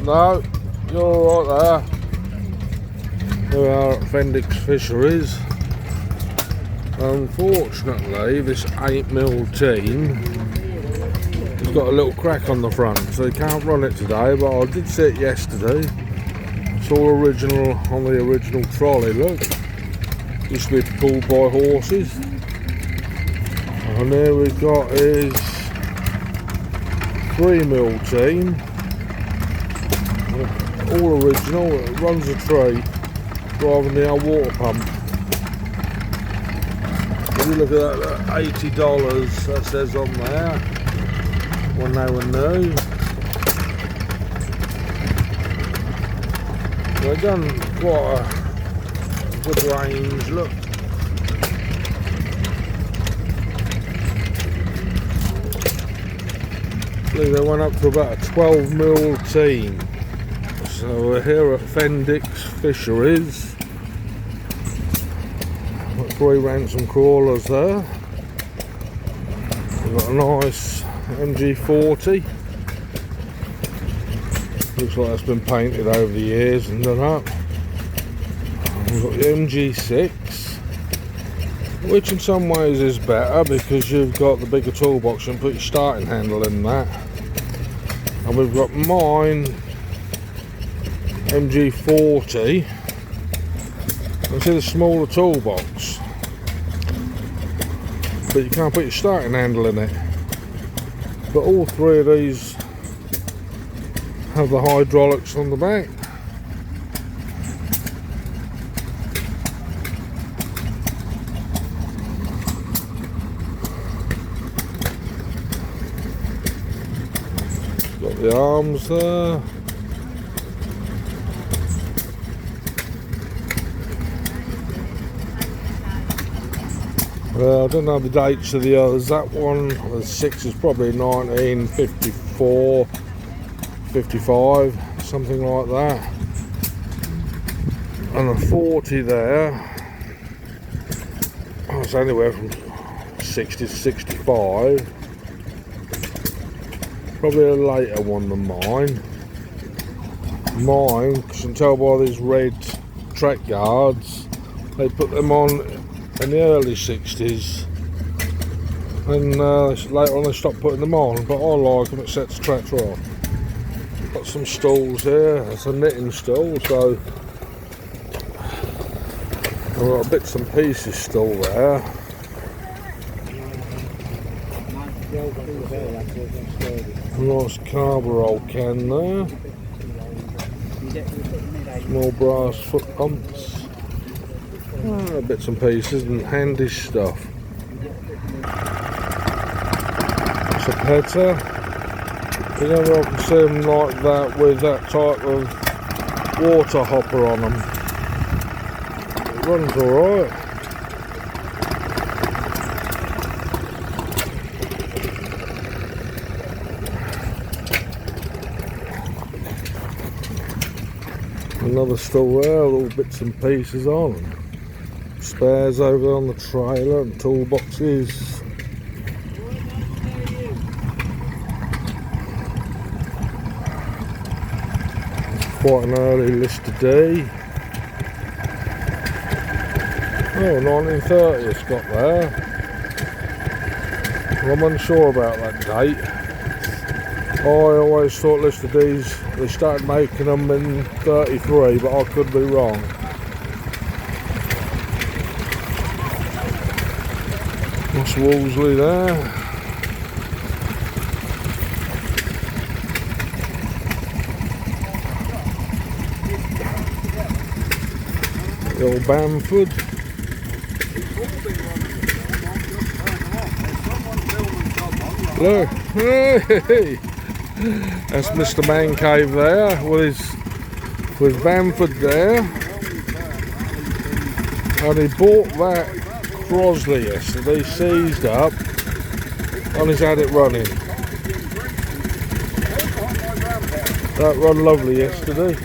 No, you're all right there. We are at Fendick's Fisheries. Unfortunately, this 8mm team has got a little crack on the front, so you can't run it today, but I did see it yesterday. It's all original on the original trolley, look. Used to be pulled by horses. And there we've got his 3mm team. All original, it runs a tree rather than the old water pump. If you look at that, $80 that says on there, when they were new. They've done quite a good range, look. I believe they went up to about a 12mm team. So we're here at Fendick's Fisheries. Got 3 ransom crawlers there. We've got a nice MG40. Looks like it's been painted over the years and done up. We've got the MG6, which in some ways is better because you've got the bigger toolbox and put your starting handle in that. And we've got mine MG40. You see the smaller toolbox, but you can't put your starting handle in it. But all 3 of these have the hydraulics on the back. Got the arms there. I don't know the dates of the others. That one, the 6 is probably 1954, 55, something like that. And a 40 there, it's anywhere from 60 to 65. Probably a later one than mine. Mine, you can tell by these red track guards, they put them on in the early 60s, and later on they stopped putting them on, but I like them, it sets the tractor off. Got some stools here, it's a knitting stool, so I've got a bits and pieces stool there. A nice carburetor can there, small brass foot pumps. Bits and pieces and handy stuff. It's a petter. You never often see them like that with that type of water hopper on them. It runs alright. Another stool there, all bits and pieces on them. Spares over on the trailer and toolboxes. Quite an early list today. Oh, 1930 it's got there. Well, I'm unsure about that date. I always thought list of these, they started making them in 33, but I could be wrong. That's Wolseley there. The old Bamford. Look, hey, that's Mr. Man Cave there with Bamford there, and he bought that Crosley yesterday, seized up, and he's had it running. That run lovely yesterday.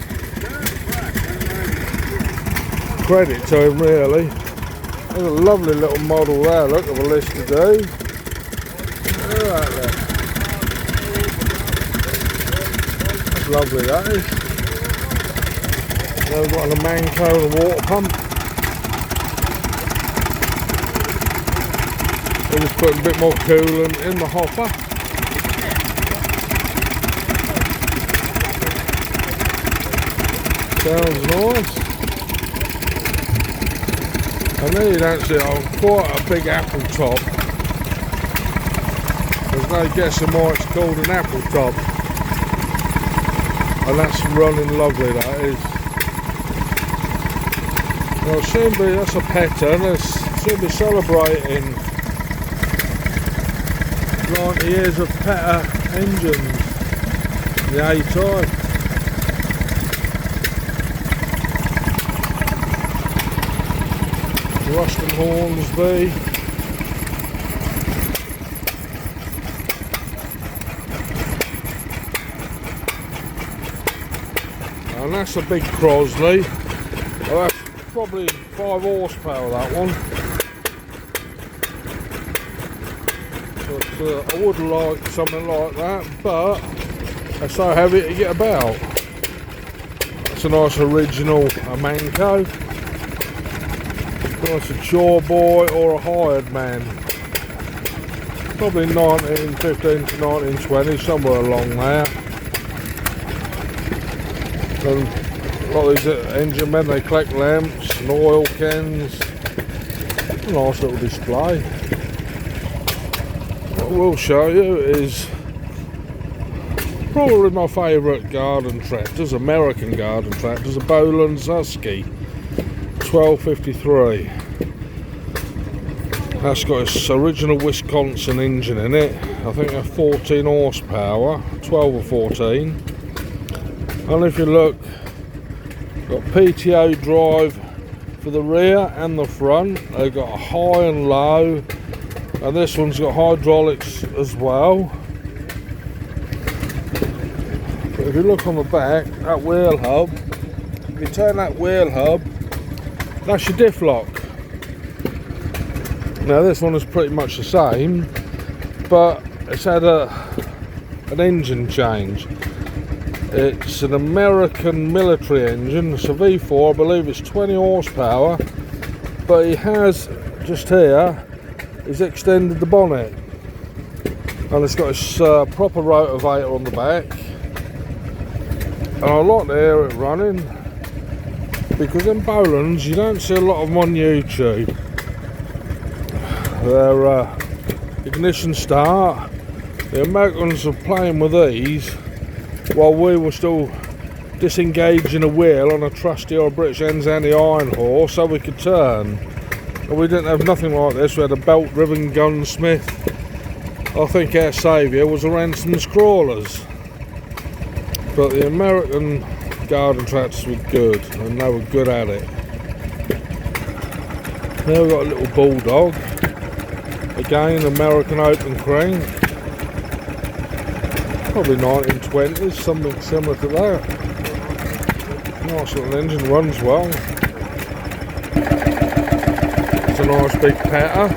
Credit to him really. There's a lovely little model there, look at the list today. Look at that there. Lovely that is. Now we've got a Manco and a water pump. We're just putting a bit more coolant in the hopper. Sounds nice. I know you don't see quite a big apple top. There's no guessing why it's called an apple top. And that's running lovely, that is. Well, soon be, that's a petter, and soon be celebrating 90 years of petter engines. The A-type. Ruston Hornsby. And that's a big Crosley. Oh, that's probably 5 horsepower, that one. But I would like something like that, but they're so heavy to get about. That's a nice original Manco. It's a chore boy or a hired man. Probably 1915 to 1920, somewhere along there. And a lot of these engine men, they collect lamps and oil cans. A nice little display. What we'll show you is probably my favourite garden tractors, American garden tractors, a Boland's Husky 1253. That's got its original Wisconsin engine in it. I think they're 14 horsepower, 12 or 14. And if you look, got PTO drive for the rear and the front. They've got a high and low, and this one's got hydraulics as well. But if you look on the back, that wheel hub, if you turn that wheel hub, that's your diff lock. Now this one is pretty much the same, but it's had an engine change. It's an American military engine, it's a V4, I believe it's 20 horsepower, but he has, just here, he's extended the bonnet. And it's got its proper rotavator on the back. And I like to hear it running, because in Boland's you don't see a lot of them on YouTube. Their ignition start, the Americans are playing with these while we were still disengaging a wheel on a trusty or British Enzani iron horse so we could turn. And we didn't have nothing like this. We had a belt driven gunsmith. I think our saviour was a Ransomes crawlers. But the American garden tractors were good, and they were good at it. Now we've got a little Bulldog. Again, American open crank. Probably 1920s, something similar to that. Nice little engine, runs well. It's a nice big petter.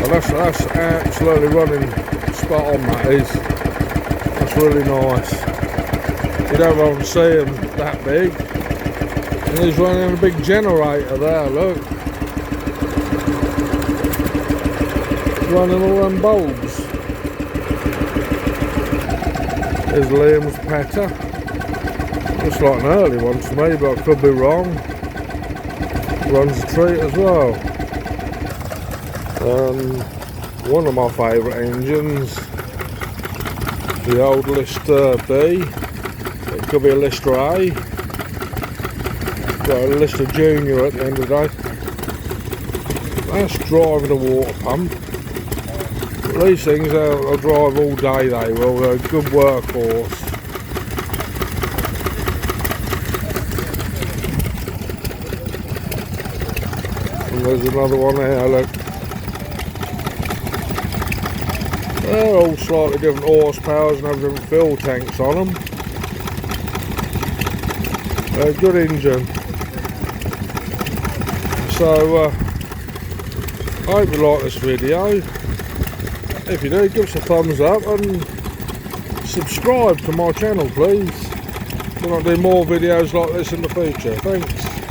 Well, that's absolutely running spot on, that is. That's really nice. You don't often see them that big. And he's running a big generator there, look. Running all them bulbs. There's Liam's petter. Looks like an early one to me, but I could be wrong. Runs a treat as well. One of my favourite engines, the old Lister B. It could be a Lister A. Got a Lister Junior at the end of the day. That's driving a water pump. These things they'll drive all day, they will. They're a good workhorse. And there's another one here, look. They're all slightly different horsepowers and have different fuel tanks on them. They're a good engine. So, I hope you like this video. If you do, give us a thumbs up and subscribe to my channel, please. We're going to do more videos like this in the future. Thanks.